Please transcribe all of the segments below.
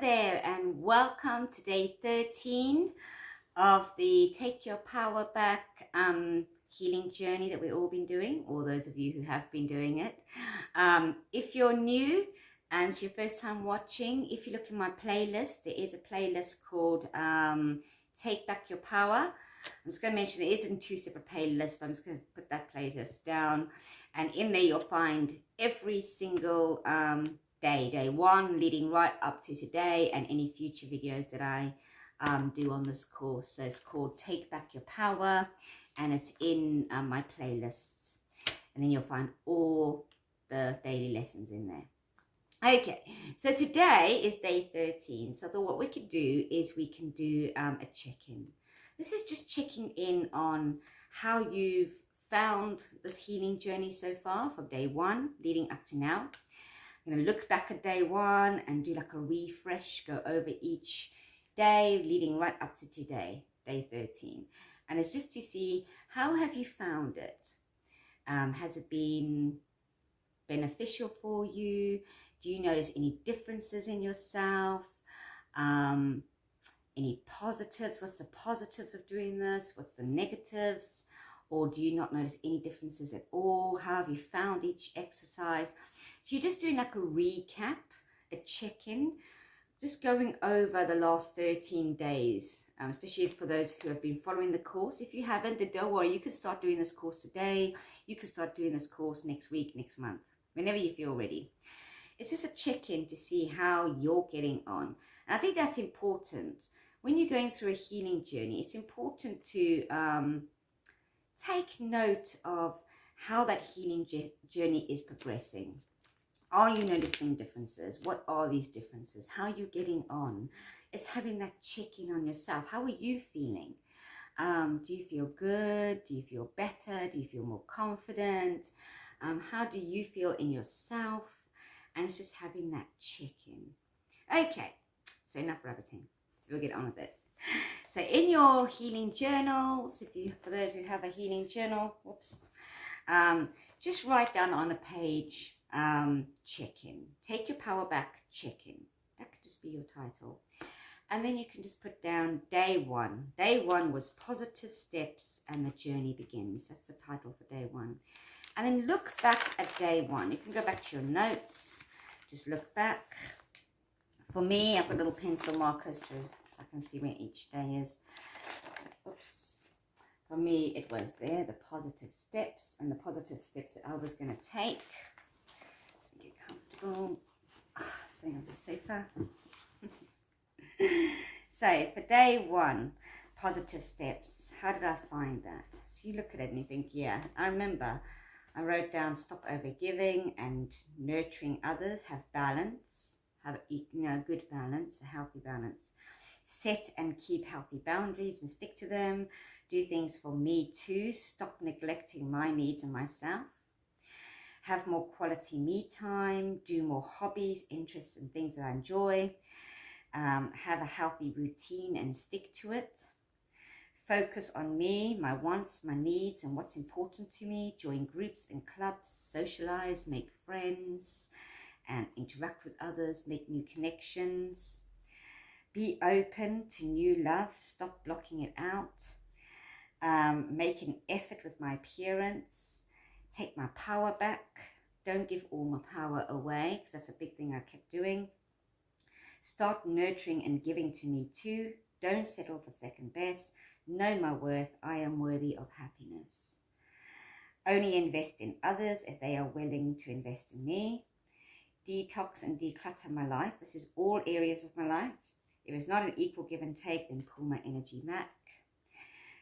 there and welcome to day 13 of the Take Your Power Back healing journey that we've all been doing, or those of you who have been doing it. If you're new and it's your first time watching, if you look in my playlist, there is a playlist called Take Back Your Power. I'm just going to mention it is in two separate playlists, but I'm just going to put that playlist down, and in there you'll find every single day one leading right up to today, and any future videos that I do on this course. So it's called Take Back Your Power, and it's in my playlists, and then you'll find all the daily lessons in there. Okay, so today is day 13. So I thought what we could do is we can do a check-in. This is just checking in on how you've found this healing journey so far from day 1 leading up to now. I'm going to look back at day 1 and do like a refresh, go over each day leading right up to today, day 13. And it's just to see, how have you found it? Has it been beneficial for you? Do you notice any differences in yourself? Any positives? What's the positives of doing this? What's the negatives? Or do you not notice any differences at all? How have you found each exercise? So you're just doing like a recap, a check-in, just going over the last 13 days, especially for those who have been following the course. If you haven't, then don't worry, you can start doing this course today. You can start doing this course next week, next month, whenever you feel ready. It's just a check-in to see how you're getting on. And I think that's important. When you're going through a healing journey, it's important to take note of how that healing journey is progressing. Are you noticing differences? What are these differences? How are you getting on? It's having that check-in on yourself. How are you feeling? Do you feel good? Do you feel better? Do you feel more confident? How do you feel in yourself? And it's just having that check-in. Okay, so enough rabbiting. So we'll get on with it. So in your healing journals, for those who have a healing journal, just write down on a page, check-in. Take your power back, check-in. That could just be your title. And then you can just put down day 1. Day 1 was positive steps and the journey begins. That's the title for day 1. And then look back at day 1. You can go back to your notes. Just look back. For me, I've got little pencil markers so I can see where each day is. Oops. For me, it was there, the positive steps, and the positive steps that I was going to take. So get comfortable. Sitting on the sofa. So for day 1, positive steps. How did I find that? So you look at it and you think, yeah, I remember. I wrote down stop overgiving and nurturing others, have balance, have good balance, a healthy balance. Set and keep healthy boundaries and stick to them. Do things for me too, stop neglecting my needs and myself. Have more quality me time, do more hobbies, interests and things that I enjoy. Have a healthy routine and stick to it. Focus on me, my wants, my needs, and what's important to me. Join groups and clubs, socialize, make friends, and interact with others, make new connections. Be open to new love, stop blocking it out. Make an effort with my appearance. Take my power back. Don't give all my power away, because that's a big thing I kept doing. Start nurturing and giving to me too. Don't settle for second best. Know my worth. I am worthy of happiness. Only invest in others if they are willing to invest in me. Detox and declutter my life. This is all areas of my life. If it's not an equal give and take, then pull my energy back.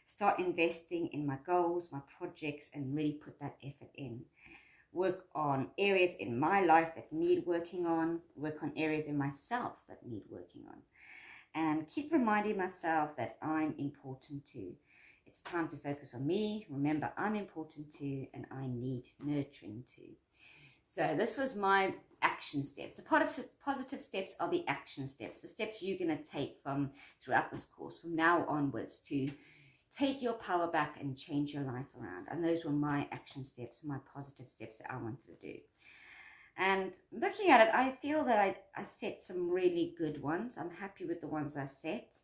Start investing in my goals, my projects, and really put that effort in. Work on areas in my life that need working on. Work on areas in myself that need working on. And keep reminding myself that I'm important too. It's time to focus on me. Remember, I'm important too, and I need nurturing too. So this was my action steps. The positive steps are the action steps, the steps you're going to take from throughout this course from now onwards to take your power back and change your life around. And those were my action steps, my positive steps that I wanted to do. And looking at it, I feel that I set some really good ones. I'm happy with the ones I set.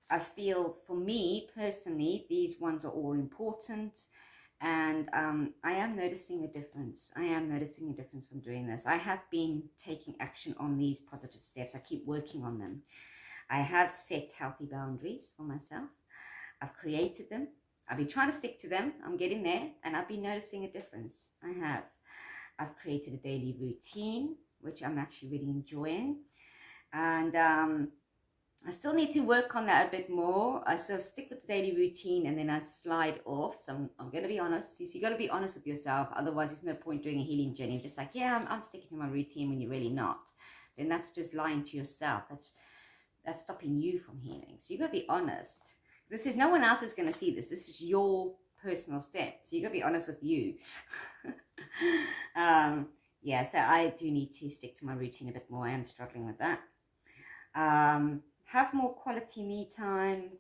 I feel for me personally, these ones are all important. And I am noticing a difference. I am noticing a difference from doing this. I have been taking action on these positive steps. I keep working on them. I have set healthy boundaries for myself. I've created them. I've been trying to stick to them. I'm getting there, and I've been noticing a difference. I have. I've created a daily routine, which I'm actually really enjoying. And I still need to work on that a bit more. I sort of stick with the daily routine and then I slide off. So I'm going to be honest. You got to be honest with yourself. Otherwise, there's no point doing a healing journey. You're just like, yeah, I'm sticking to my routine when you're really not. Then that's just lying to yourself. That's stopping you from healing. So you got to be honest. This is, no one else is going to see this. This is your personal steps. So you got to be honest with you. Yeah, so I do need to stick to my routine a bit more. I am struggling with that. Have more quality me time.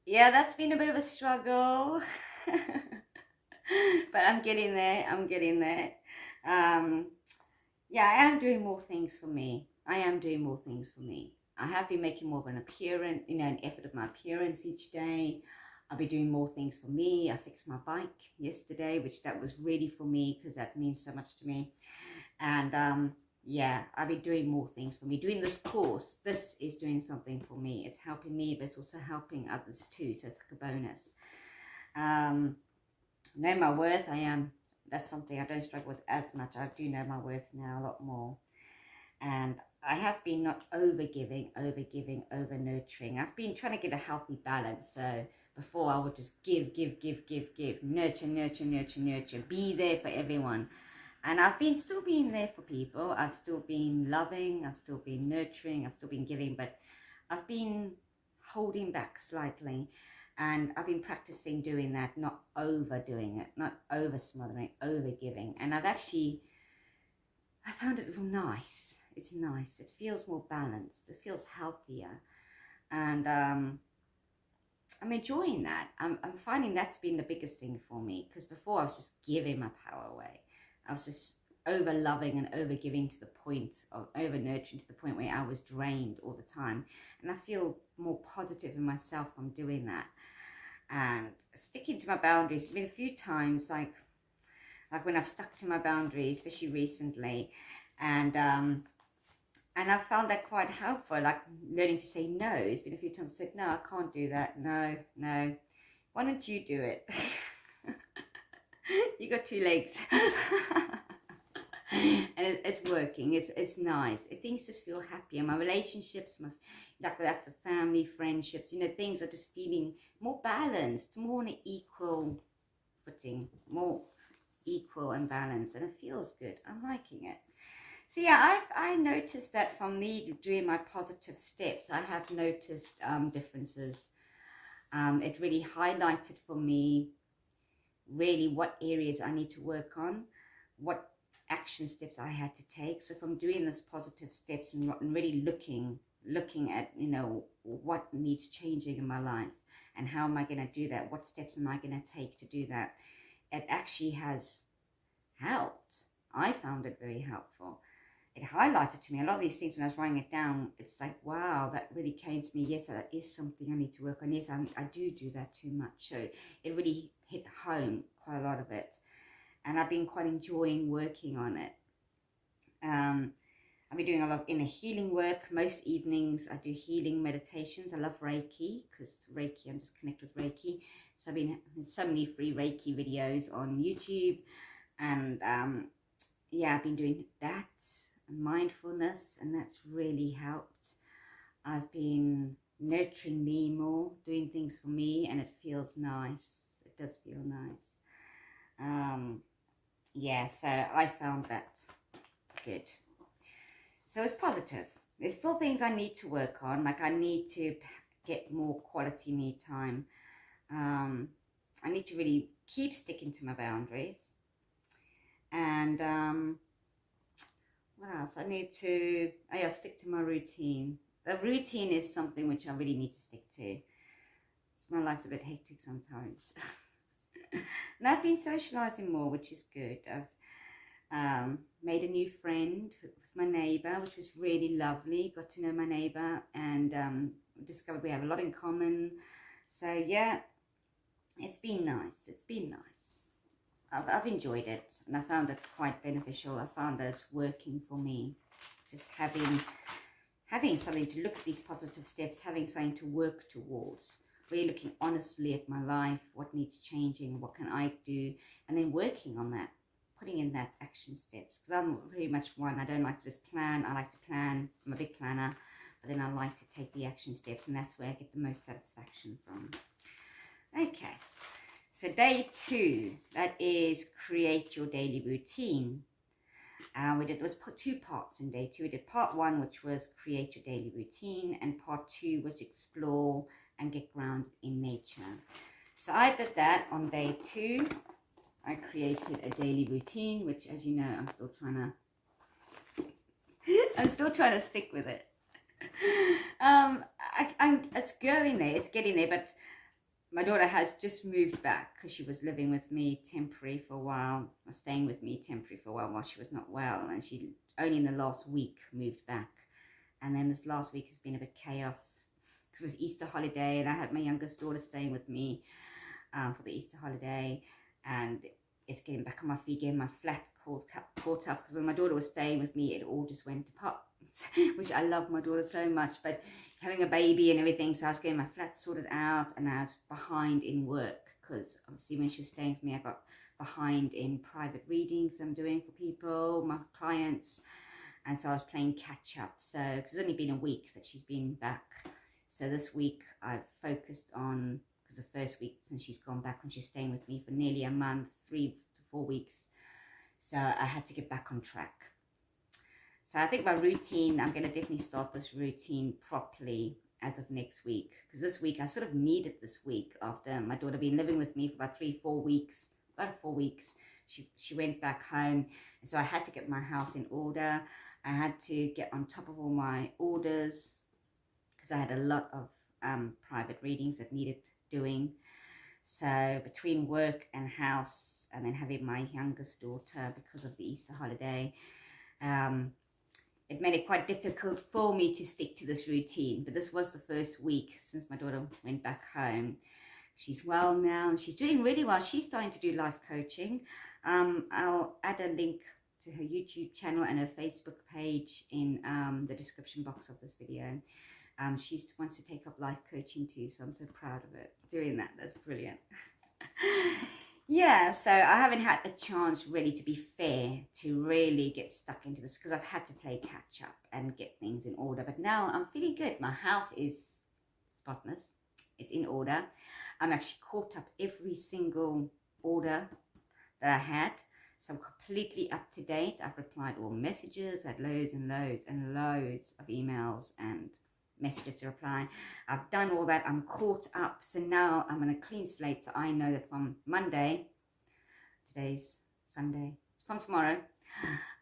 Yeah, that's been a bit of a struggle. But I'm getting there. I'm getting there. Yeah, I am doing more things for me. I am doing more things for me. I have been making more of an appearance, an effort of my appearance each day. I'll be doing more things for me. I fixed my bike yesterday, which that was really for me because that means so much to me. And yeah, I'll be doing more things for me. Doing this course, this is doing something for me. It's helping me, but it's also helping others too. So it's like a bonus. Know my worth. That's something I don't struggle with as much. I do know my worth now a lot more. And I have been not over-giving, over-nurturing. I've been trying to get a healthy balance. So before I would just give, nurture, be there for everyone. And I've been still being there for people. I've still been loving, I've still been nurturing, I've still been giving, but I've been holding back slightly. And I've been practicing doing that, not overdoing it, not over smothering, over giving. And I found it real nice. It's nice. It feels more balanced. It feels healthier. And I'm enjoying that. I'm finding that's been the biggest thing for me. Because before I was just giving my power away. I was just over loving and over giving to the point of over nurturing to the point where I was drained all the time. And I feel more positive in myself from doing that. And sticking to my boundaries. There's been a few times like when I've stuck to my boundaries, especially recently, and I found that quite helpful, like learning to say no. It's been a few times I said, no, I can't do that. No. Why don't you do it? You got two legs. And it's working. It's nice. Things just feel happier. My relationships, that's a family, friendships, things are just feeling more balanced, more on an equal footing, more equal and balanced, and it feels good. I'm liking it. So yeah, I noticed that from me doing my positive steps, I have noticed differences. It really highlighted for me really what areas I need to work on, what action steps I had to take. So from doing this positive steps and really looking at, what needs changing in my life and how am I going to do that? What steps am I going to take to do that? It actually has helped. I found it very helpful. It highlighted to me a lot of these things when I was writing it down. It's like, wow, that really came to me. Yes, that is something I need to work on. Yes, I do that too much. So it really hit home, quite a lot of it. And I've been quite enjoying working on it. I've been doing a lot of inner healing work. Most evenings I do healing meditations. I love Reiki because I'm just connected with Reiki. So there's so many free Reiki videos on YouTube. And yeah, I've been doing that. Mindfulness, and that's really helped. I've been nurturing me more, doing things for me, and it feels nice. It does feel nice. Yeah, so I found that good. So it's positive. There's still things I need to work on, like I need to get more quality me time. I need to really keep sticking to my boundaries. And what else? I need to stick to my routine. The routine is something which I really need to stick to. My life's a bit hectic sometimes. And I've been socializing more, which is good. Made a new friend with my neighbor, which was really lovely. Got to know my neighbor and discovered we have a lot in common. So yeah, it's been nice. It's been nice. I've enjoyed it, and I found it quite beneficial. I found that it's working for me. Just having something to look at these positive steps, having something to work towards, really looking honestly at my life, what needs changing, what can I do, and then working on that, putting in that action steps. Because I'm very much one, I don't like to just plan, I like to plan, I'm a big planner, but then I like to take the action steps, and that's where I get the most satisfaction from. Okay, so day 2, that is create your daily routine. It was put 2 parts in day 2. We did part 1, which was create your daily routine, and part 2 was explore and get grounded in nature. So I did that on day 2. I created a daily routine, which, as you know, I'm still trying to stick with it. It's going there, it's getting there, but my daughter has just moved back because she was living with me temporary for a while, or staying with me temporary for a while she was not well, and she only in the last week moved back. And then this last week has been a bit chaos because it was Easter holiday, and I had my youngest daughter staying with me for the Easter holiday, and it's getting back on my feet, getting my flat caught up, because when my daughter was staying with me, it all just went apart, which I love my daughter so much, but having a baby and everything, so I was getting my flat sorted out, and I was behind in work, because obviously when she was staying with me, I got behind in private readings I'm doing for people, my clients, and so I was playing catch up. So, because it's only been a week that she's been back, so this week I've focused on, because the first week since she's gone back, when she's staying with me for nearly a month, 3 to 4 weeks, so I had to get back on track. So I think my routine, I'm going to definitely start this routine properly as of next week, because this week I sort of needed this week after my daughter been living with me for about 4 weeks. She went back home, and so I had to get my house in order. I had to get on top of all my orders, because I had a lot of private readings that needed doing. So between work and house, and then having my youngest daughter because of the Easter holiday, it made it quite difficult for me to stick to this routine. But this was the first week since my daughter went back home. She's well now, and she's doing really well. She's starting to do life coaching. I'll add a link to her YouTube channel and her Facebook page in the description box of this video. She wants to take up life coaching too, so I'm so proud of it. Doing that, that's brilliant. Yeah, so I haven't had a chance, really, to be fair, to really get stuck into this, because I've had to play catch up and get things in order. But now I'm feeling good. My house is spotless. It's in order. I'm actually caught up every single order that I had. So I'm completely up to date. I've replied all messages, had loads and loads and loads of emails and messages to reply. I've done all that. I'm caught up. So now I'm on a clean slate. So I know that from Monday, today's Sunday, from tomorrow,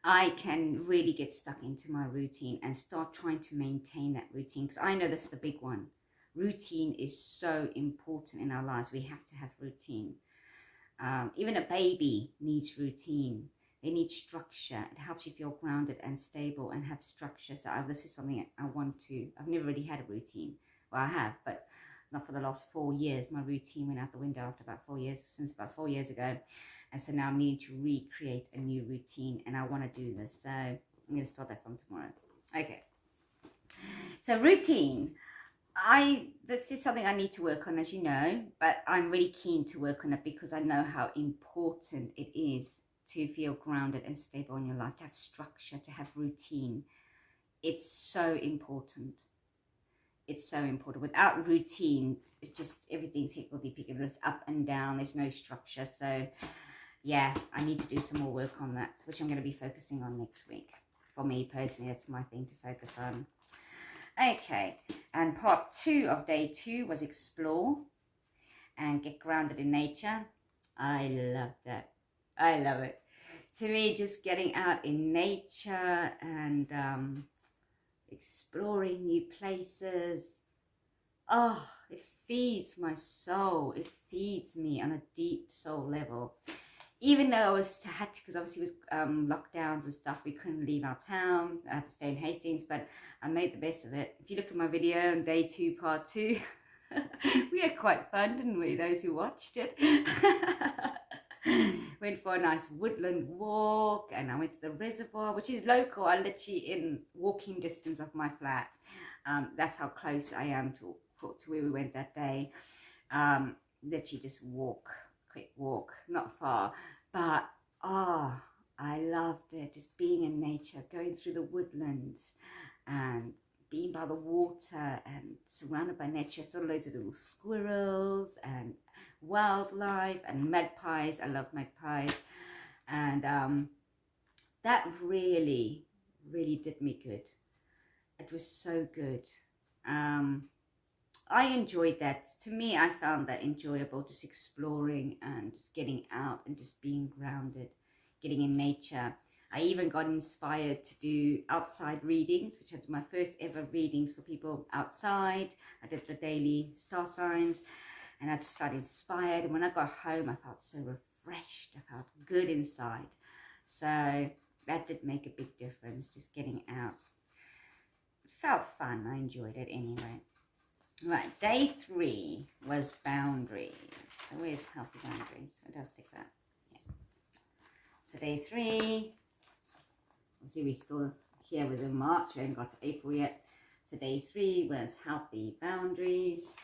I can really get stuck into my routine and start trying to maintain that routine, because I know this is the big one. Routine is so important in our lives. We have to have routine. Even a baby needs routine. They need structure. It helps you feel grounded and stable and have structure. So this is something I want to. I've never really had a routine. Well, I have, but not for the last 4 years. My routine went out the window after about 4 years, since about 4 years ago. And so now I'm needing to recreate a new routine, and I want to do this. So I'm going to start that from tomorrow. Okay. So routine. This is something I need to work on, as you know, but I'm really keen to work on it, because I know how important it is to feel grounded and stable in your life, to have structure, to have routine. It's so important. It's so important. Without routine, it's just everything's higgledy-piggledy. It's up and down. There's no structure. So yeah, I need to do some more work on that, which I'm going to be focusing on next week. For me personally, that's my thing to focus on. Okay, and part 2 of day 2 was explore and get grounded in nature. I love that. I love it. To me, just getting out in nature and exploring new places, oh, it feeds my soul. It feeds me on a deep soul level. even though I had to, because obviously with lockdowns and stuff, we couldn't leave our town. I had to stay in Hastings, but I made the best of it. If you look at my video on day 2, part 2, we had quite fun, didn't we? Those who watched it. Went for a nice woodland walk, and I went to the reservoir, which is local. I literally in walking distance of my flat. That's how close I am to where we went that day. Literally just quick walk, not far, but I loved it. Just being in nature, going through the woodlands and being by the water and surrounded by nature. Saw loads of little squirrels and wildlife and magpies. I love magpies. And that really, really did me good. It was so good. I enjoyed that. To me, I found that enjoyable, just exploring and just getting out and just being grounded, getting in nature. I even got inspired to do outside readings, which I did my first ever readings for people outside. I did the daily star signs, and I just felt inspired. And when I got home, I felt so refreshed. I felt good inside. So that did make a big difference, just getting out. It felt fun. I enjoyed it anyway. Right, day 3 was boundaries. So where's healthy boundaries? Where do I stick that? Yeah. So day 3, obviously we still here was in March, we haven't got to April yet. So day 3 was healthy boundaries.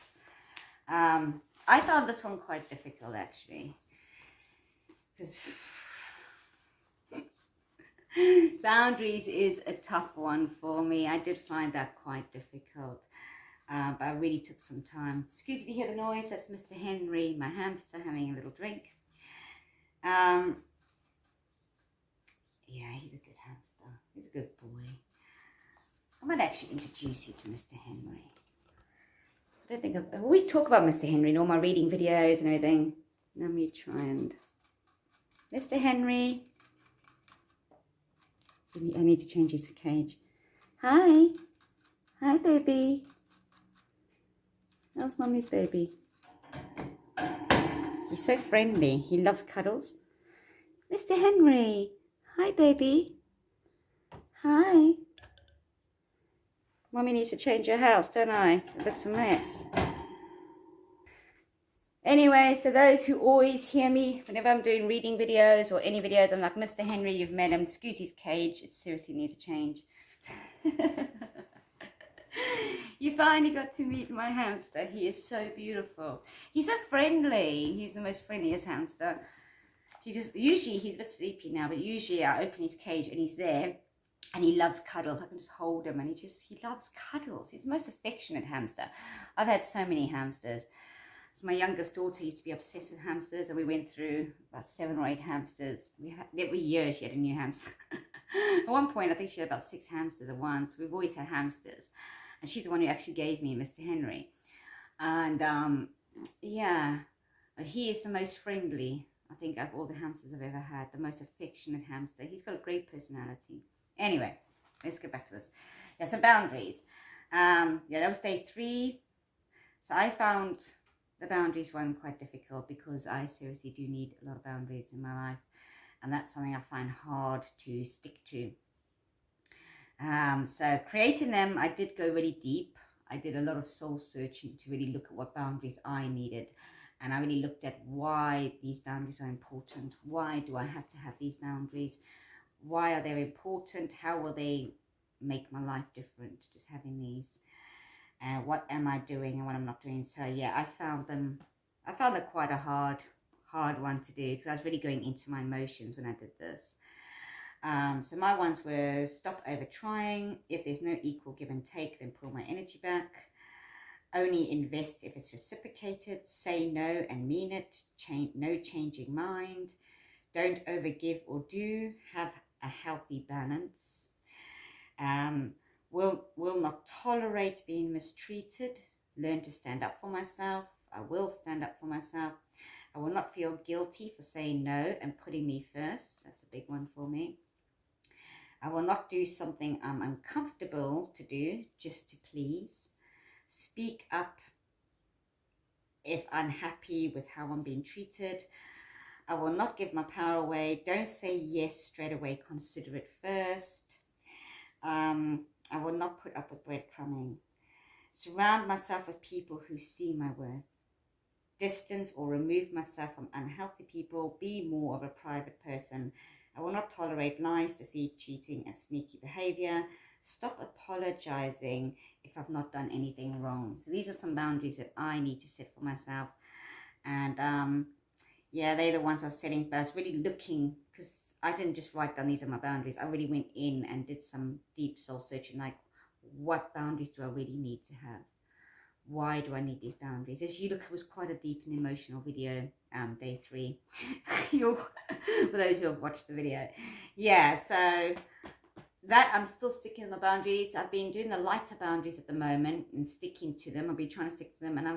I found this one quite difficult actually, because boundaries is a tough one for me. I did find that quite difficult. But I really took some time. Excuse me if you hear the noise, that's Mr. Henry, my hamster, having a little drink. Yeah, he's a good hamster. He's a good boy. I might actually introduce you to Mr. Henry. I don't think I always talk about Mr. Henry in all my reading videos and everything. Let me try and... Mr. Henry. I need to change his cage. Hi. Hi, baby. How's Mummy's baby? He's so friendly. He loves cuddles. Mr. Henry. Hi, baby. Hi. Mummy needs to change your house, don't I? It looks a mess. Anyway, so those who always hear me, whenever I'm doing reading videos or any videos, I'm like, Mr. Henry, you've met him. Excuse his cage. It seriously needs a change. You finally got to meet my hamster. He is so beautiful. He's so friendly. He's the most friendliest hamster. Usually he's a bit sleepy now, but usually I open his cage and he's there and he loves cuddles. I can just hold him and he loves cuddles. He's the most affectionate hamster. I've had so many hamsters. So my youngest daughter used to be obsessed with hamsters, and we went through about 7 or 8 hamsters. Every year she had a new hamster. At one point, I think she had about 6 hamsters at once. We've always had hamsters. And she's the one who actually gave me Mr. Henry. And yeah, but he is the most friendly, I think, of all the hamsters I've ever had. The most affectionate hamster. He's got a great personality. Anyway, let's get back to this. Yeah, some boundaries. Yeah, that was day 3. So I found the boundaries one quite difficult because I seriously do need a lot of boundaries in my life. And that's something I find hard to stick to. So creating them, I did go really deep. I did a lot of soul searching to really look at what boundaries I needed. And I really looked at why these boundaries are important. Why do I have to have these boundaries? Why are they important? How will they make my life different, just having these? What am I doing and what I'm not doing? So yeah, I found that quite a hard one to do, because I was really going into my emotions when I did this. So my ones were stop over trying. If there's no equal give and take, then pull my energy back. Only invest if it's reciprocated. Say no and mean it. No changing mind. Don't overgive or do. Have a healthy balance. Will not tolerate being mistreated. Learn to stand up for myself. I will stand up for myself. I will not feel guilty for saying no and putting me first. That's a big one for me. I will not do something I'm uncomfortable to do just to please. Speak up if unhappy with how I'm being treated. I will not give my power away. Don't say yes straight away. Consider it first. I will not put up with breadcrumbing. Surround myself with people who see my worth. Distance or remove myself from unhealthy people. Be more of a private person. I will not tolerate lies, deceit, cheating, and sneaky behavior. Stop apologizing if I've not done anything wrong. So these are some boundaries that I need to set for myself. And yeah, they're the ones I was setting, but I was really looking, because I didn't just write down these are my boundaries. I really went in and did some deep soul searching, like, what boundaries do I really need to have? Why do I need these boundaries? As you look, it was quite a deep and emotional video, day 3. For those who have watched the video. Yeah, so that I'm still sticking to my boundaries. I've been doing the lighter boundaries at the moment and sticking to them. I've been trying to stick to them, and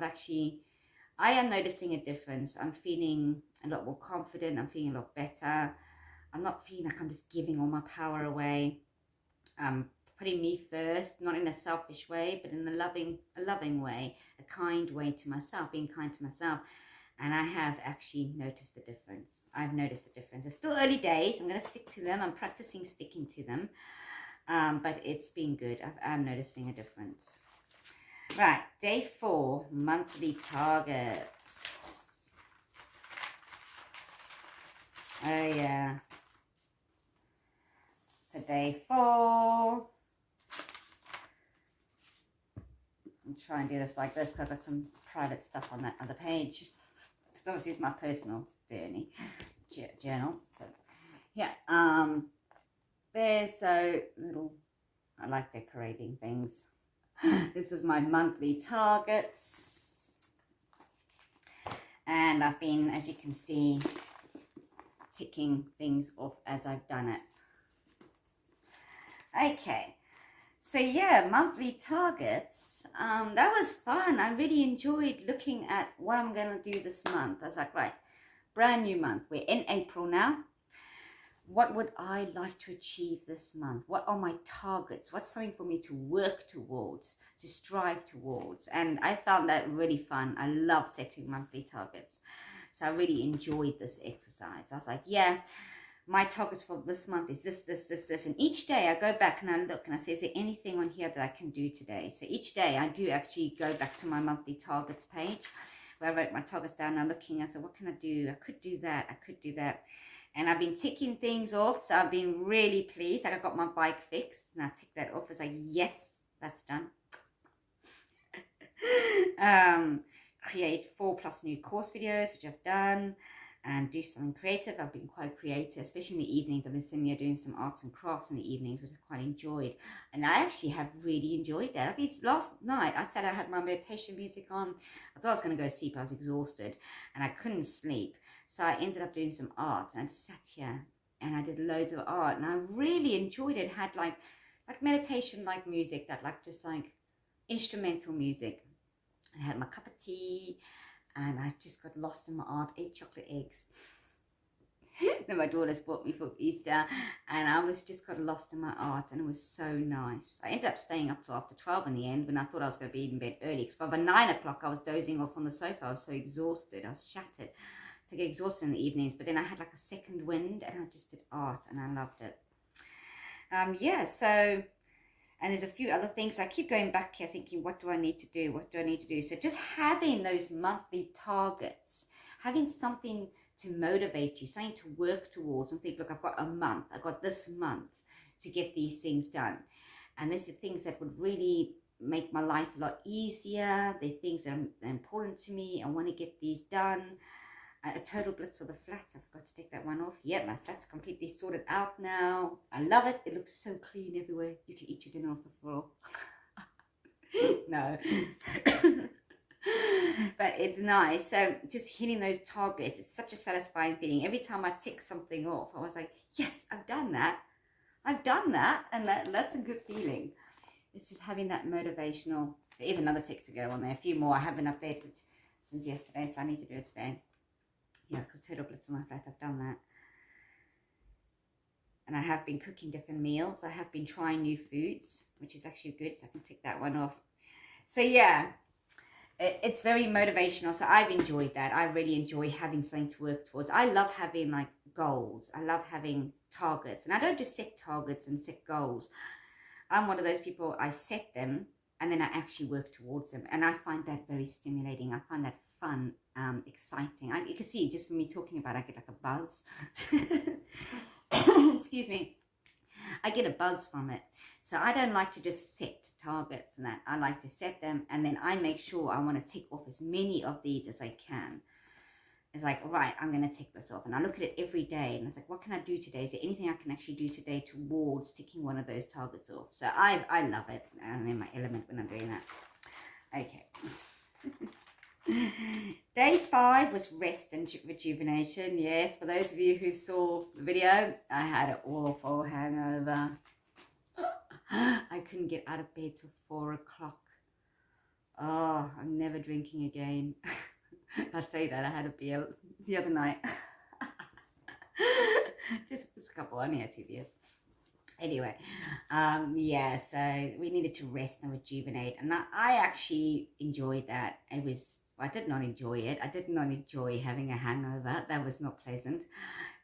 I am noticing a difference. I'm feeling a lot more confident. I'm feeling a lot better. I'm not feeling like I'm just giving all my power away. Putting me first, not in a selfish way, but in a loving way, a kind way to myself, being kind to myself. And I have actually noticed a difference. I've noticed a difference. It's still early days. I'm going to stick to them. I'm practicing sticking to them. But it's been good. I'm noticing a difference. Right, day 4, monthly targets. Oh yeah. So day 4. I'm trying to do this like this because I've got some private stuff on that other page. Because obviously it's my personal journal. So yeah, there's so little. I like decorating things. This was my monthly targets, and I've been, as you can see, ticking things off as I've done it. Okay. So yeah, monthly targets, that was fun. I really enjoyed looking at what I'm going to do this month. I was like, right, brand new month. We're in April now. What would I like to achieve this month? What are my targets? What's something for me to work towards, to strive towards? And I found that really fun. I love setting monthly targets. So I really enjoyed this exercise. I was like, yeah, my targets for this month is this. And each day I go back and I look and I say, is there anything on here that I can do today? So each day I do actually go back to my monthly targets page where I wrote my targets down. And I'm looking, I said, what can I do? I could do that. I could do that. And I've been ticking things off. So I've been really pleased. Like I got my bike fixed and I ticked that off. I was like, yes, that's done. Create 4+ new course videos, which I've done. And do something creative. I've been quite creative, especially in the evenings. I've been sitting here doing some arts and crafts in the evenings, which I've quite enjoyed. And I actually have really enjoyed that. Last night, I said I had my meditation music on. I thought I was going to go to sleep. I was exhausted and I couldn't sleep. So I ended up doing some art. And I just sat here and I did loads of art. And I really enjoyed it. It had like meditation-like music, just like instrumental music. I had my cup of tea. And I just got lost in my art, ate chocolate eggs. Then my daughters bought me for Easter. And I just got lost in my art. And it was so nice. I ended up staying up till after 12 in the end. When I thought I was going to be in bed early. Because by 9 o'clock I was dozing off on the sofa. I was so exhausted. I was shattered. To get exhausted in the evenings. But then I had like a second wind. And I just did art. And I loved it. Yeah, so... And there's a few other things. I keep going back here thinking, what do I need to do? What do I need to do? So just having those monthly targets, having something to motivate you, something to work towards and think, look, I've got a month. I've got this month to get these things done. And these are things that would really make my life a lot easier. They're things that are important to me. I want to get these done. A total blitz of the flat. I forgot to take that one off. Yeah, my flat's completely sorted out now. I love it. It looks so clean everywhere. You can eat your dinner off the floor. No. But it's nice. So just hitting those targets, it's such a satisfying feeling. Every time I tick something off, I was like, yes, I've done that. I've done that. And that's a good feeling. It's just having that motivational. There is another tick to go on there. A few more. I haven't updated since yesterday, so I need to do it today. Yeah, because total blitz on my flat, I've done that. And I have been cooking different meals. I have been trying new foods, which is actually good, so I can tick that one off. So yeah, it's very motivational. So I've enjoyed that. I really enjoy having something to work towards. I love having like goals. I love having targets. And I don't just set targets and set goals. I'm one of those people, I set them and then I actually work towards them. And I find that very stimulating. I find that fun, exciting. You can see just from me talking about it, I get like a buzz. Excuse me. I get a buzz from it. So I don't like to just set targets and that. I like to set them and then I make sure I want to tick off as many of these as I can. It's like, right, I'm going to tick this off. And I look at it every day and it's like, what can I do today? Is there anything I can actually do today towards ticking one of those targets off? So I love it. I'm in my element when I'm doing that. Okay. Day 5 was rest and rejuvenation. Yes, for those of you who saw the video, I had an awful hangover. I couldn't get out of bed till 4 o'clock. Oh, I'm never drinking again. I'll tell you that, I had a beer the other night. just a couple, only had 2 beers. Anyway, yeah, so we needed to rest and rejuvenate. And I actually enjoyed that. I did not enjoy it. I did not enjoy having a hangover. That was not pleasant.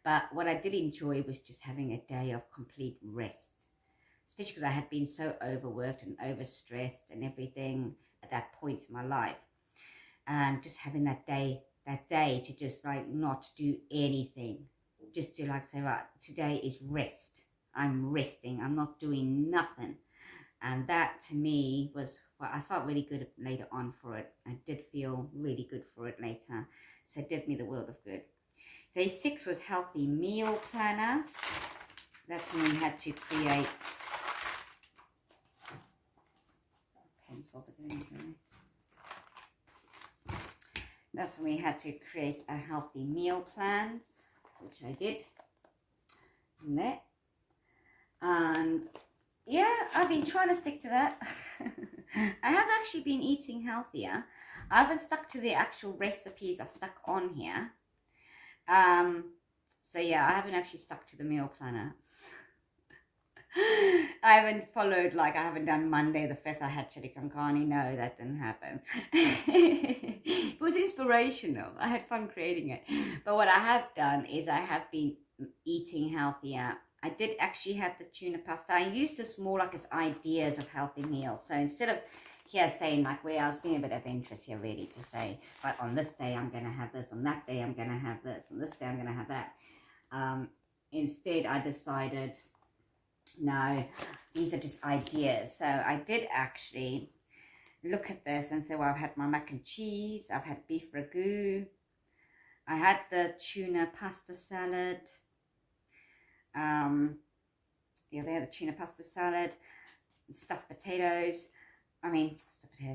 But what I did enjoy was just having a day of complete rest. Especially because I had been so overworked and overstressed and everything at that point in my life. And just having that day to just like not do anything. Just to like say, right, today is rest. I'm resting. I'm not doing nothing. And that to me was, well, I felt really good later on for it. I did feel really good for it later. So it did me the world of good. Day 6 was healthy meal planner. That's when we had to create, pencils are going everywhere. That's when we had to create a healthy meal plan, which I did. And there. And yeah, I've been trying to stick to that. I have actually been eating healthier. I haven't stuck to the actual recipes I stuck on here. So yeah, I haven't actually stuck to the meal planner. I haven't followed, like, I haven't done Monday the 5th, I had chili con carne. No, that didn't happen. It was inspirational. I had fun creating it. But what I have done is I have been eating healthier. I did actually have the tuna pasta. I used this more like as ideas of healthy meals. So instead of here saying like where I was being a bit adventurous here really to say, right, on this day I'm going to have this, on that day I'm going to have this, on this day I'm going to have that. Instead I decided, no, these are just ideas. So I did actually look at this and say, well, I've had my mac and cheese, I've had beef ragu, I had the tuna pasta salad. Yeah, they had the tuna pasta salad, stuffed potatoes,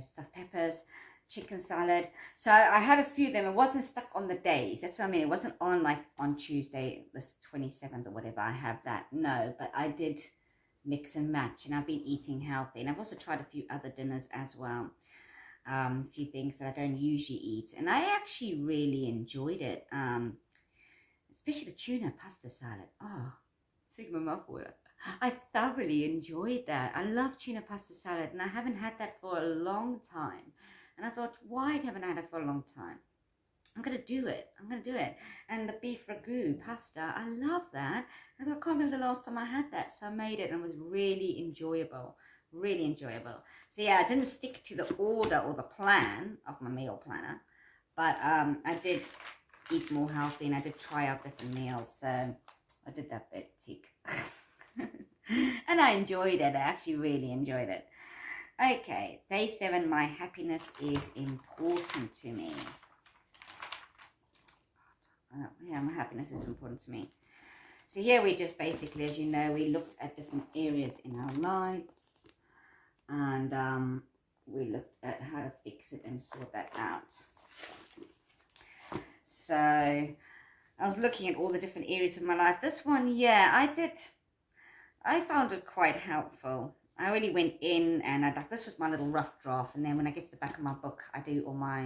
stuffed peppers, chicken salad. So I had a few of them. It wasn't stuck on the days. That's what I mean. It wasn't on like on Tuesday, the 27th or whatever. I have that. No, but I did mix and match, and I've been eating healthy. And I've also tried a few other dinners as well. A few things that I don't usually eat. And I actually really enjoyed it. Especially the tuna pasta salad. Oh, speaking of my mouth water. I thoroughly enjoyed that. I love tuna pasta salad, and I haven't had that for a long time. And I thought, why haven't I had it for a long time? I'm going to do it. I'm going to do it. And the beef ragu pasta, I love that. I thought, I can't remember the last time I had that. So I made it, and it was really enjoyable. Really enjoyable. So yeah, I didn't stick to the order or the plan of my meal planner. But I did eat more healthy, and I did try out different meals. So I did that bit, tick. And I enjoyed it. I actually really enjoyed it. Okay, day 7, my happiness is important to me. Yeah, my happiness is important to me. So here we just basically, as you know, we looked at different areas in our life. And we looked at how to fix it and sort that out. So I was looking at all the different areas of my life. This one, yeah, I found it quite helpful. I really went in and this was my little rough draft. And then when I get to the back of my book, I do all my,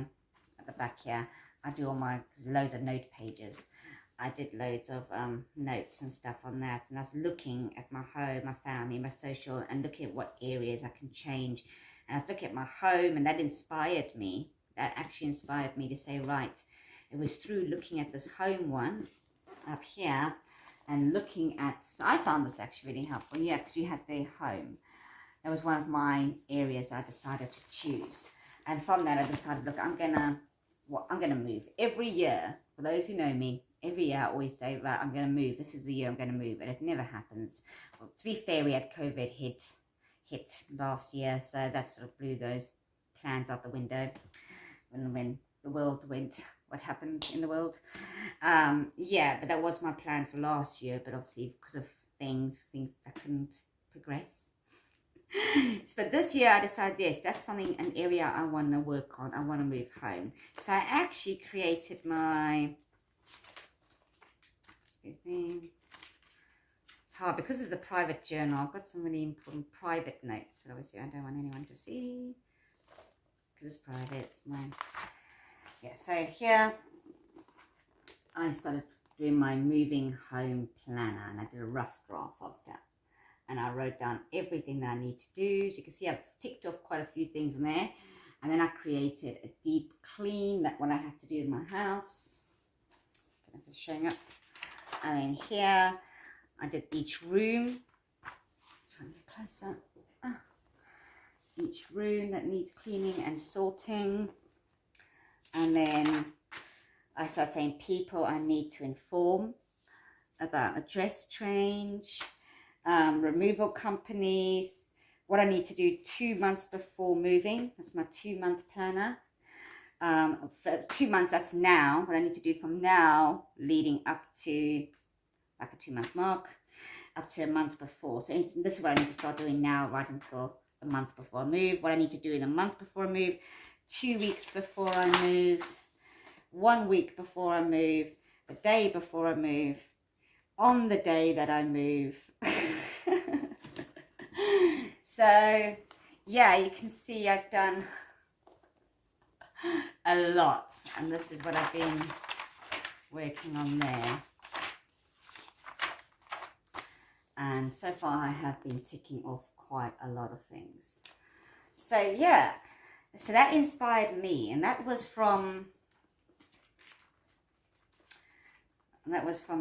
at the back here, I do all my, loads of note pages. I did loads of notes and stuff on that. And I was looking at my home, my family, my social, and looking at what areas I can change. And I was looking at my home, and that inspired me that actually inspired me to say, right, it was through looking at this home one up here and looking at, so I found this actually really helpful, yeah, because you had their home. That was one of my areas I decided to choose. And from that I decided, look, I'm gonna move. Every year, for those who know me, every year I always say, right, I'm gonna move. This is the year I'm gonna move, and it never happens. Well, to be fair, we had COVID hit last year, so that sort of blew those plans out the window when the world went, what happened in the world. Yeah, but that was my plan for last year, but obviously because of things that couldn't progress. But this year I decided, yes, that's something, an area I want to work on. I want to move home. So I actually created my, excuse me, it's hard because it's a private journal. I've got some really important private notes that obviously I don't want anyone to see because it's private. It's mine. Yeah, so here I started doing my moving home planner, and I did a rough draft of that. And I wrote down everything that I need to do. So you can see I've ticked off quite a few things in there. And then I created a deep clean, that what I have to do in my house. I don't know if it's showing up. And then here, I did each room. Trying to get closer. Each room that needs cleaning and sorting. And then I started saying people I need to inform about a dress change. Removal companies, what I need to do 2 months before moving. That's my 2-month planner. For 2 months, that's now. What I need to do from now leading up to like a 2-month mark, up to a month before. So this is what I need to start doing now, right until a month before I move. What I need to do in a month before I move, 2 weeks before I move, 1 week before I move, the day before I move, on the day that I move. So yeah, you can see I've done a lot, and this is what I've been working on there. And so far I have been ticking off quite a lot of things. So yeah, so that inspired me, and that was from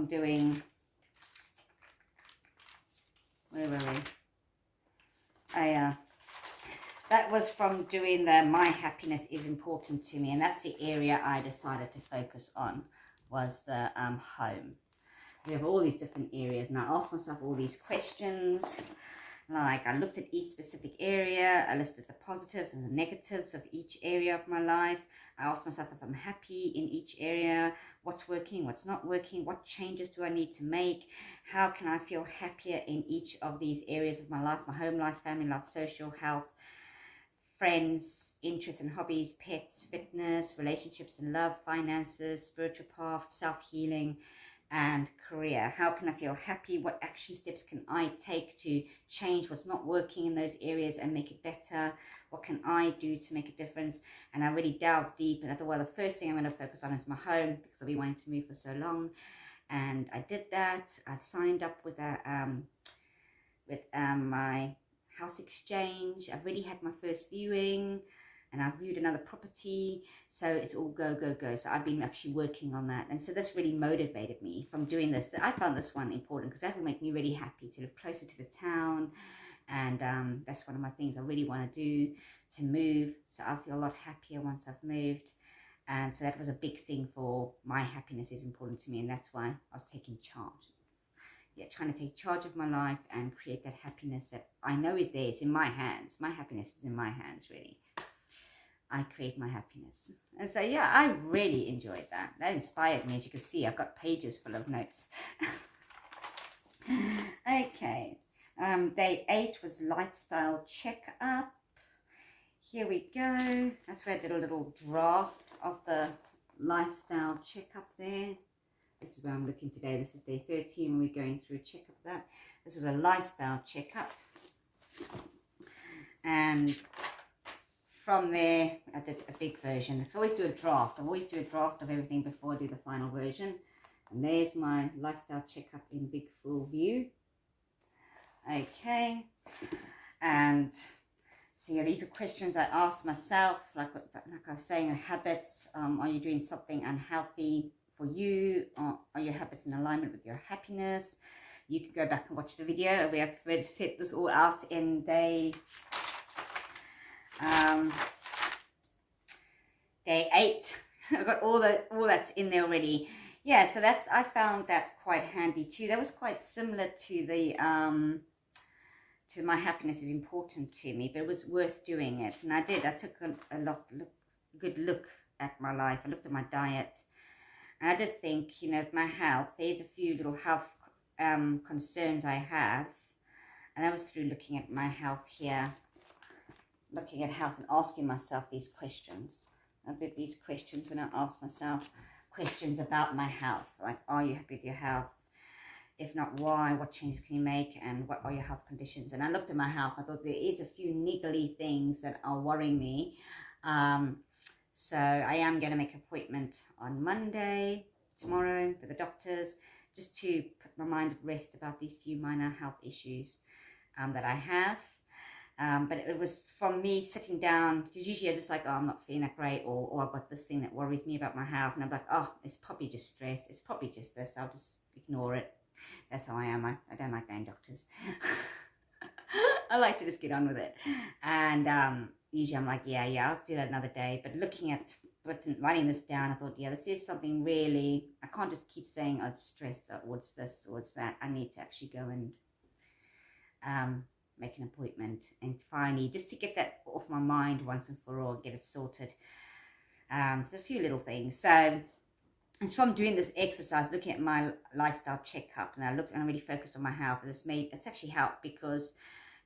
doing, where were we? That was from doing the My Happiness is Important to Me, and that's the area I decided to focus on, was the home. We have all these different areas, and I asked myself all these questions. Like, I looked at each specific area, I listed the positives and the negatives of each area of my life. I asked myself if I'm happy in each area, what's working, what's not working, what changes do I need to make, how can I feel happier in each of these areas of my life, my home life, family life, social, health, friends, interests and hobbies, pets, fitness, relationships and love, finances, spiritual path, self-healing, and career. How can I feel happy? What action steps can I take to change what's not working in those areas and make it better? What can I do to make a difference? And I really delved deep, and I thought, well, the first thing I'm going to focus on is my home, because I've been wanting to move for so long. And I did that. I've signed up with my house exchange. I've already had my first viewing, and I've viewed another property, so it's all go, go, go. So I've been actually working on that, and so this really motivated me from doing this. I found this one important because that will make me really happy to live closer to the town, and that's one of my things I really want to do, to move, so I feel a lot happier once I've moved. And so that was a big thing for My Happiness is Important to Me, and that's why I was taking charge. Yeah, trying to take charge of my life and create that happiness that I know is there. It's in my hands. My happiness is in my hands, really. I create my happiness. And so, yeah, I really enjoyed that. That inspired me. As you can see, I've got pages full of notes. Okay. Day 8 was lifestyle checkup. Here we go. That's where I did a little draft of the lifestyle checkup there. This is where I'm looking today. This is day 13. We're going through a checkup of that. This was a lifestyle checkup. And from there, I did a big version. I always do a draft. I always do a draft of everything before I do the final version. And there's my lifestyle checkup in big full view. Okay. And So yeah, these are questions I ask myself, like I was saying, habits. Are you doing something unhealthy for you? Or are your habits in alignment with your happiness? You can go back and watch the video. We have set this all out in day 8. I've got all that's in there already. Yeah, so I found that quite handy too. That was quite similar to the to my happiness is important to me, but it was worth doing it. And I did. I took a good look at my life. I looked at my diet. And I did think, my health, there's a few little health concerns I have. And that was through looking at my health here, looking at health and asking myself these questions. I did these questions when I asked myself questions about my health, like, are you happy with your health? If not, why? What changes can you make? And what are your health conditions? And I looked at my health. I thought there is a few niggly things that are worrying me. So I am going to make an appointment on Monday, tomorrow, for the doctors, just to put my mind at rest about these few minor health issues that I have. But it was from me sitting down, because usually I'm just like, oh, I'm not feeling that great, or I've got this thing that worries me about my health. And I'm like, oh, it's probably just stress. It's probably just this. I'll just ignore it. That's how I am. I don't like going doctors. I like to just get on with it. And usually I'm like, yeah, I'll do that another day. But looking at writing this down, I thought, yeah, this is something really, I can't just keep saying, oh, it's stress, or it's this, or it's that. I need to actually go and make an appointment and finally, just to get that off my mind once and for all, get it sorted. So a few little things. So it's from doing this exercise, looking at my lifestyle checkup, and I really focused on my health, and it's actually helped, because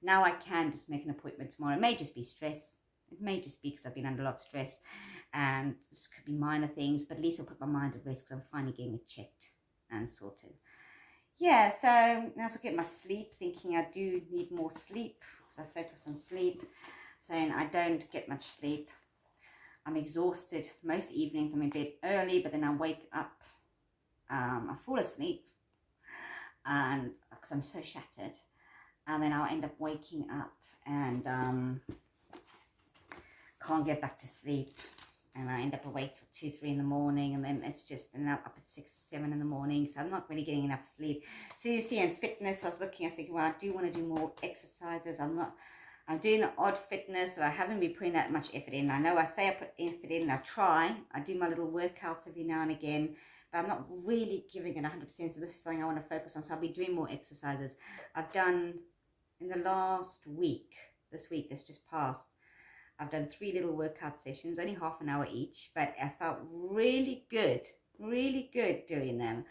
now I can just make an appointment tomorrow. It may just be stress. It may just be because I've been under a lot of stress, and this could be minor things, but at least I'll put my mind at rest because I'm finally getting it checked and sorted. Yeah, so I also get my sleep, thinking I do need more sleep, because I focus on sleep, saying I don't get much sleep. I'm exhausted most evenings. I'm in bed early, but then I wake up, I fall asleep, and because I'm so shattered, and then I'll end up waking up and can't get back to sleep, and I end up awake till 2, 3 in the morning, and then it's just, and I'm up at 6, 7 in the morning, so I'm not really getting enough sleep. So you see, in fitness, I was thinking, well, I do want to do more exercises. I'm doing the odd fitness, so I haven't been putting that much effort in. I know I say I put effort in, I try. I do my little workouts every now and again, but I'm not really giving it 100%, so this is something I want to focus on. So I'll be doing more exercises. I've done, in the last week, this week that's just passed, I've done 3 little workout sessions, only half an hour each, but I felt really good doing them.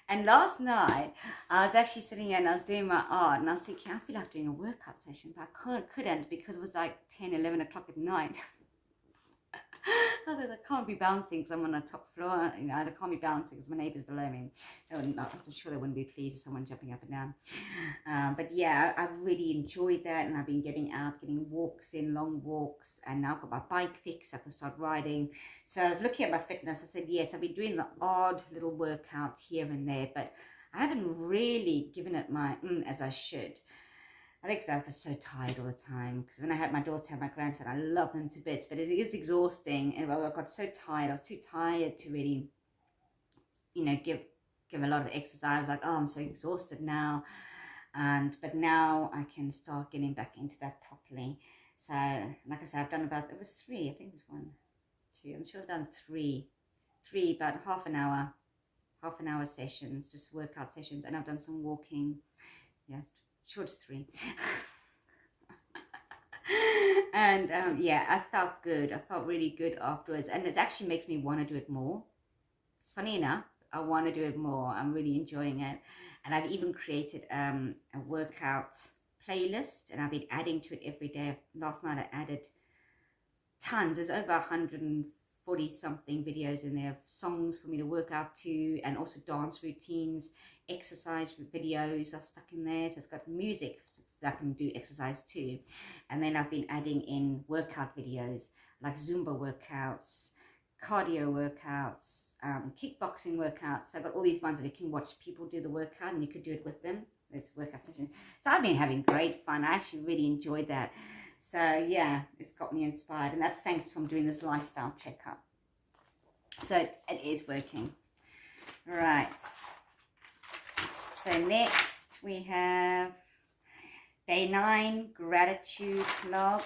And last night, I was actually sitting here and I was doing my art, and I was thinking, I feel like doing a workout session, but I couldn't because it was like 10, 11 o'clock at night. I thought, I can't be bouncing because I'm on a top floor. I can't be bouncing because my neighbours below me. I'm sure they wouldn't be pleased with someone jumping up and down. But yeah, I've really enjoyed that, and I've been getting out, getting walks in, long walks, and now I've got my bike fixed, so I can start riding. So I was looking at my fitness. I said, yes, I've been doing the odd little workout here and there, but I haven't really given it my as I should. I think because I was so tired all the time, because when I had my daughter and my grandson, I love them to bits, but it is exhausting, and I got so tired. I was too tired to really, give a lot of exercise. I was like, oh, I'm so exhausted now, but now I can start getting back into that properly. So, like I said, I've done it was 3, I think it was 1, 2, I'm sure I've done 3, about half an hour sessions, just workout sessions, and I've done some walking, yes. Sure, it's 3. And yeah, I felt good. I felt really good afterwards, and it actually makes me want to do it more. It's funny enough, I want to do it more. I'm really enjoying it, and I've even created a workout playlist, and I've been adding to it every day. Last night I added tons. There's over 140 something videos in there of songs for me to work out to, and also dance routines, exercise videos are stuck in there. So it's got music that I can do exercise too. And then I've been adding in workout videos like Zumba workouts, cardio workouts, kickboxing workouts. So I've got all these ones that you can watch people do the workout, and you could do it with them. There's workout sessions. So I've been having great fun. I actually really enjoyed that. So yeah, it's got me inspired, and that's thanks from doing this lifestyle checkup. So it is working. Right. So next we have day 9, gratitude log.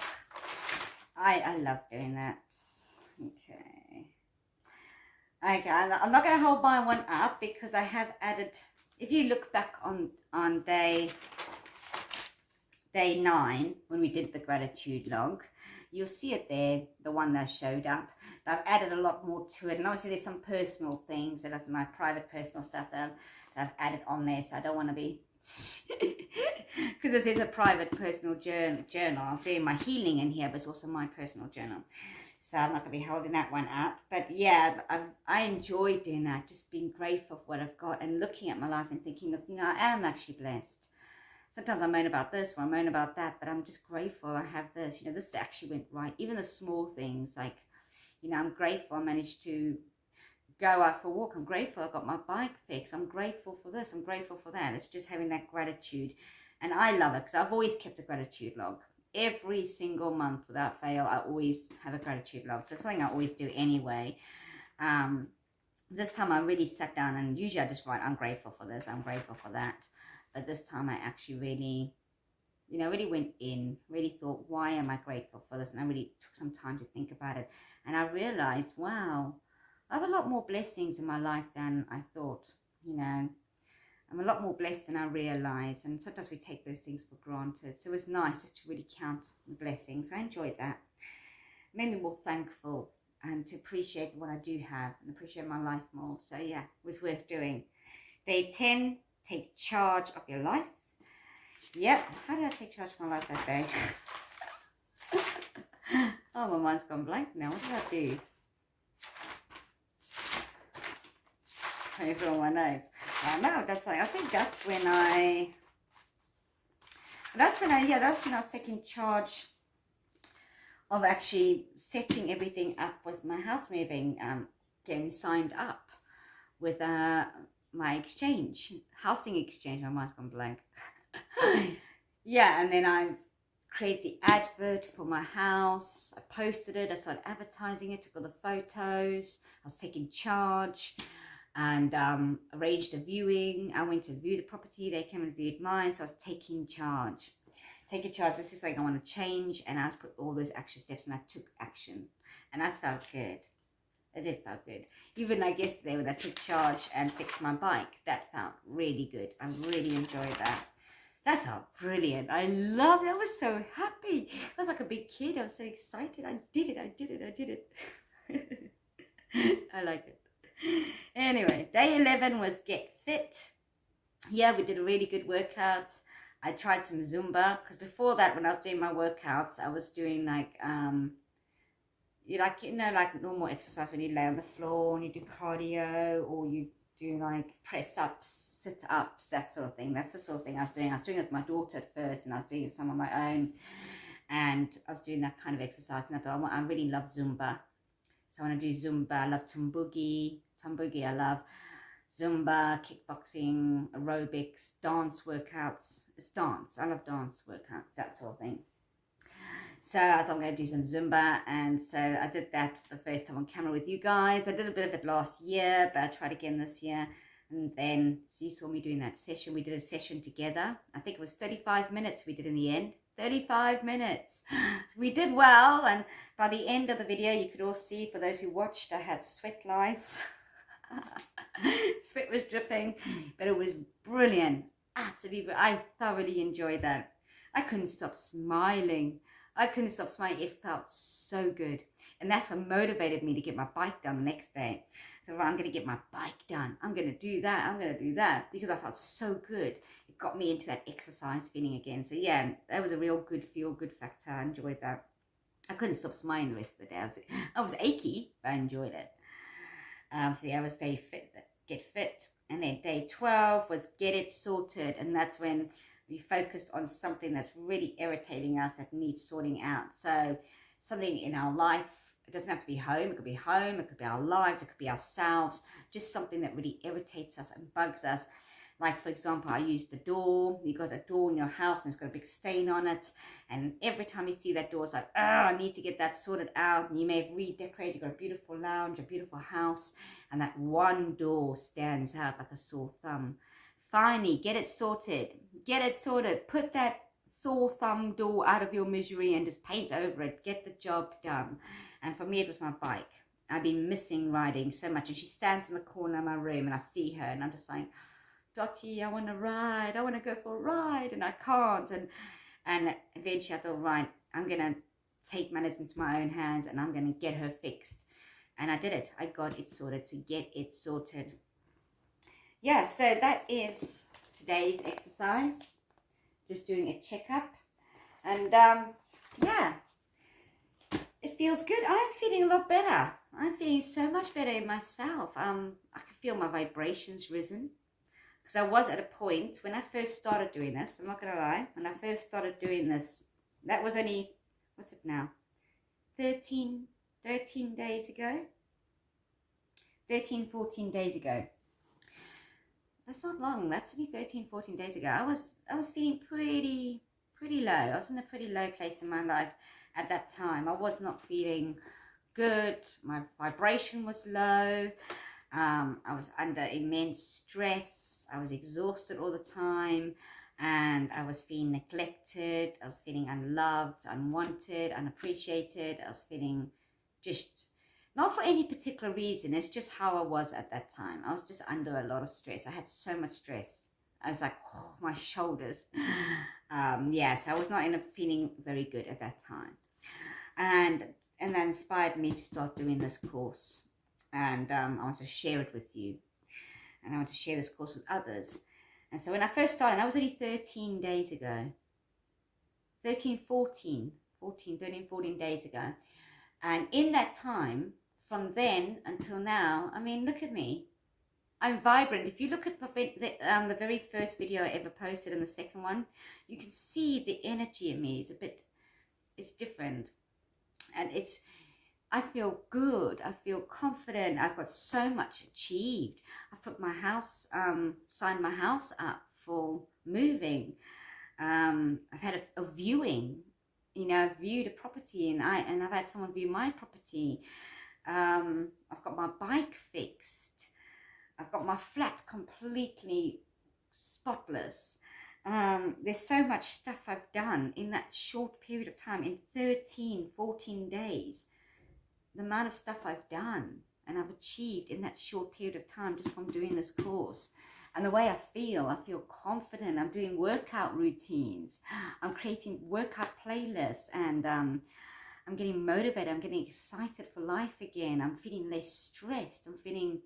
I love doing that. Okay. Okay, I'm not going to hold my one up because I have added, if you look back on day 9 when we did the gratitude log, you'll see it there, the one that showed up. But I've added a lot more to it, and obviously there's some personal things, that's my private personal stuff that I've added on there, so I don't want to be because this is a private personal journal. I'm doing my healing in here, but it's also my personal journal, so I'm not going to be holding that one up. But yeah, I enjoy doing that, just being grateful for what I've got and looking at my life and thinking, look, you know, I am actually blessed. Sometimes I moan about this or I moan about that, but I'm just grateful I have this. You know, this actually went right. Even the small things, like, you know, I'm grateful I managed to go out for a walk. I'm grateful I got my bike fixed. I'm grateful for this. I'm grateful for that. It's just having that gratitude. And I love it because I've always kept a gratitude log. Every single month without fail, I always have a gratitude log. So it's something I always do anyway. This time I really sat down, and usually I just write, I'm grateful for this. I'm grateful for that. But this time I actually really, you know, really went in, really thought, why am I grateful for this? And I really took some time to think about it. And I realized, wow, I have a lot more blessings in my life than I thought. You know, I'm a lot more blessed than I realized. And sometimes we take those things for granted. So it was nice just to really count the blessings. I enjoyed that. It made me more thankful and to appreciate what I do have and appreciate my life more. So yeah, it was worth doing. Day 10, take charge of your life. Yep. How did I take charge of my life that day? Oh, my mind's gone blank now. What did I do? I feel my notes. No, that's like, I think that's when I was taking charge of actually setting everything up with my house moving, getting signed up with my housing exchange. My mind's gone blank. Yeah, and then I created the advert for my house. I posted it. I started advertising it, took all the photos. I was taking charge and arranged a viewing. I went to view the property. They came and viewed mine. So I was taking charge. This is like I want to change, and I put all those action steps, and I took action, and I felt good. It did feel good. Even like yesterday when I took charge and fixed my bike, that felt really good. I really enjoyed that. That felt brilliant. I loved it. I was so happy. I was like a big kid. I was so excited. I did it. I like it. Anyway, day 11 was get fit. Yeah, we did a really good workout. I tried some Zumba, because before that, when I was doing my workouts, I was doing like like normal exercise when you lay on the floor and you do cardio, or you do like press ups, sit ups, that sort of thing. That's the sort of thing I was doing. I was doing it with my daughter at first, and I was doing some on my own, and I was doing that kind of exercise. And I thought, I really love Zumba, so I want to do Zumba. I love Tumbugi. I love Zumba, kickboxing, aerobics, dance workouts. It's dance. I love dance workouts, that sort of thing. So I thought I'm going to do some Zumba, and so I did that for the first time on camera with you guys. I did a bit of it last year, but I tried again this year. And then, so you saw me doing that session. We did a session together. I think it was 35 minutes we did in the end. 35 minutes. We did well, and by the end of the video, you could all see, for those who watched, I had sweat lines. Sweat was dripping, but it was brilliant. Absolutely, I thoroughly enjoyed that. I couldn't stop smiling. It felt so good, and that's what motivated me to get my bike done the next day. So I'm going to get my bike done. I'm going to do that because I felt so good. It got me into that exercise feeling again. So yeah, that was a real good feel-good factor. I enjoyed that. I couldn't stop smiling the rest of the day. I was achy, but I enjoyed it. So yeah, I was get fit. And then day 12 was get it sorted. And that's when we focused on something that's really irritating us, that needs sorting out. So something in our life, it doesn't have to be home. It could be home. It could be our lives. It could be ourselves. Just something that really irritates us and bugs us. Like, for example, I used the door. You got a door in your house and it's got a big stain on it. And every time you see that door, it's like, oh, I need to get that sorted out. And you may have redecorated. You've got a beautiful lounge, a beautiful house. And that one door stands out like a sore thumb. Finally, get it sorted. Get it sorted. Put that sore thumb door out of your misery and just paint over it. Get the job done. And for me, it was my bike. I've been missing riding so much. And she stands in the corner of my room and I see her and I'm just like, Dottie, I want to ride. I want to go for a ride and I can't. And eventually I thought, right, I'm going to take matters into my own hands and I'm going to get her fixed. And I did it. I got it sorted. So get it sorted. Yeah, so that is today's exercise. Just doing a checkup. And yeah, it feels good. I'm feeling a lot better. I'm feeling so much better in myself. I can feel my vibrations risen. Because I was at a point when I first started doing this, I'm not going to lie, when I first started doing this, that was only, what's it now, 13 days ago? 14 days ago. That's not long, that's only 13, 14 days ago. I was feeling pretty low. I was in a pretty low place in my life at that time. I was not feeling good. My vibration was low. I was under immense stress. I was exhausted all the time and I was feeling neglected. I was feeling unloved, unwanted, unappreciated. I was feeling just, not for any particular reason, it's just how I was at that time. I was just under a lot of stress. I had so much stress. I was like, oh, my shoulders. Yes, I was not feeling very good at that time. And that inspired me to start doing this course. And I want to share it with you. And I want to share this course with others. And so when I first started, that was only 13 days ago. 14 days ago. And in that time, from then until now, I mean, look at me. I'm vibrant. If you look at the very first video I ever posted and the second one, you can see the energy in me is it's different. And I feel good. I feel confident. I've got so much achieved. I've put my house, signed my house up for moving. I've had a viewing, I've viewed a property and I've had someone view my property. I've got my bike fixed. I've got my flat completely spotless. There's so much stuff I've done in that short period of time, in 13, 14 days. The amount of stuff I've done and I've achieved in that short period of time just from doing this course. And the way I feel confident. I'm doing workout routines. I'm creating workout playlists and I'm getting motivated. I'm getting excited for life again. I'm feeling less stressed. I'm feeling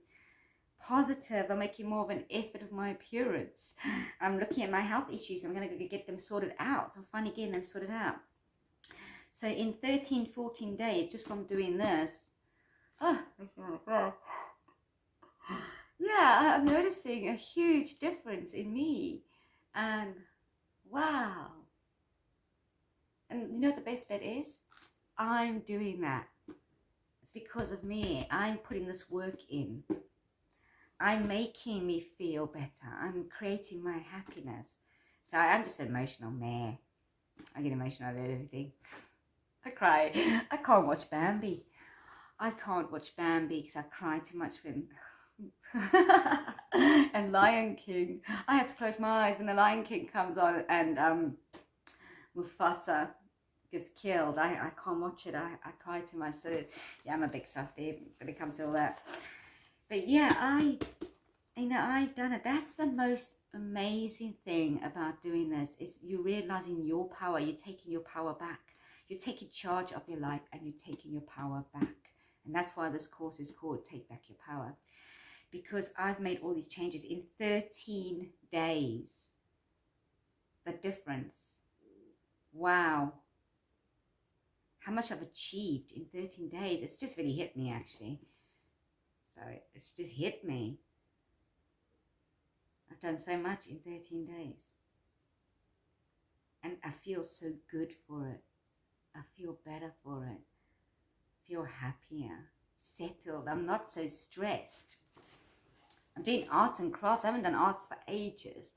positive. I'm making more of an effort of my appearance. I'm looking at my health issues. I'm going to get them sorted out. I'm finally getting them sorted out. So in 13, 14 days, just from doing this, makes me want to cry. Yeah, I'm noticing a huge difference in me. And wow. And you know what the best bit is? I'm doing that. It's because of me. I'm putting this work in. I'm making me feel better. I'm creating my happiness. So I'm just an emotional meh. I get emotional about everything. I cry. I can't watch Bambi. I can't watch Bambi because I cry too much when... and Lion King. I have to close my eyes when the Lion King comes on and Mufasa gets killed. I can't watch it. I cry too much. So yeah, I'm a big softie when it comes to all that. But yeah, I've done it. That's the most amazing thing about doing this is you realizing your power. You're taking your power back. You're taking charge of your life and you're taking your power back. And that's why this course is called Take Back Your Power. Because I've made all these changes in 13 days. The difference. Wow. How much I've achieved in 13 days. It's just really hit me actually. So it's just hit me. I've done so much in 13 days. And I feel so good for it. I feel better for it. I feel happier, settled. I'm not so stressed. I'm doing arts and crafts. I haven't done arts for ages.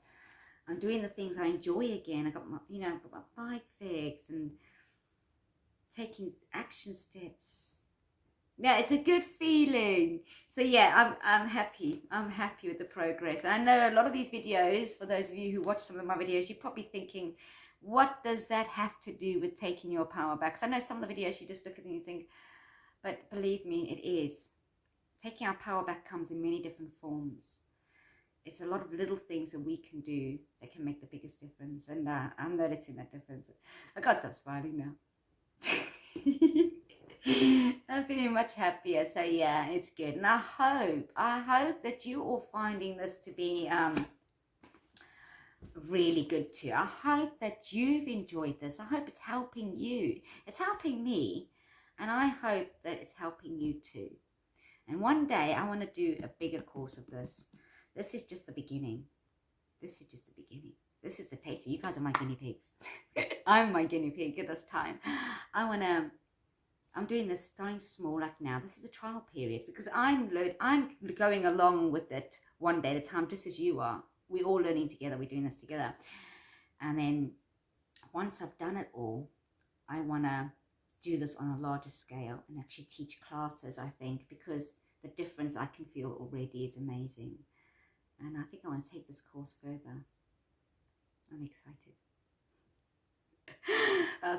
I'm doing the things I enjoy again. I got my, I've got my bike fixed and taking action steps. Yeah, it's a good feeling. So yeah, I'm happy. I'm happy with the progress. And I know a lot of these videos, for those of you who watch some of my videos, you're probably thinking, what does that have to do with taking your power back? Because I know some of the videos you just look at and you think, but believe me, it is. Taking our power back comes in many different forms. It's a lot of little things that we can do that can make the biggest difference. And I'm noticing that difference. I got stop smiling now. I'm feeling much happier. So yeah, it's good. And I hope that you all finding this to be really good too. I hope that you've enjoyed this. I hope it's helping you. It's helping me. And I hope that it's helping you too. And one day I want to do a bigger course of this. This is just the beginning. This is just the beginning. This is the taster. You guys are my guinea pigs. I'm my guinea pig at this time. I'm doing this starting small like now. This is a trial period because I'm going along with it one day at a time, just as you are. We're all learning together. We're doing this together. And then once I've done it all, I want to do this on a larger scale and actually teach classes, I think, because the difference I can feel already is amazing. And I think I want to take this course further. I'm excited.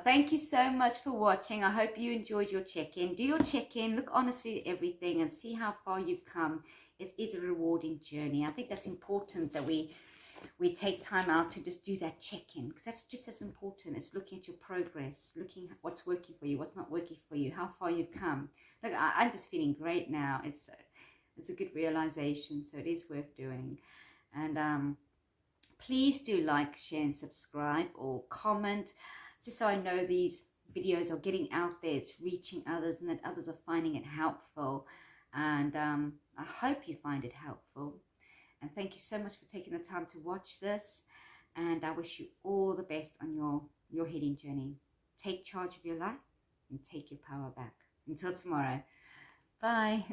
Thank you so much for watching. I hope you enjoyed your check-in. Do your check-in, look honestly at everything and see how far you've come. It is a rewarding journey. I think that's important that we take time out to just do that check-in, because that's just as important. It's looking at your progress, looking at what's working for you, what's not working for you, how far you've come. Look, I'm just feeling great now. It's a good realization, so it is worth doing. And please do like, share and subscribe or comment, just so I know these videos are getting out there, it's reaching others and that others are finding it helpful. And I hope you find it helpful. And thank you so much for taking the time to watch this. And I wish you all the best on your healing journey. Take charge of your life and take your power back. Until tomorrow. Bye.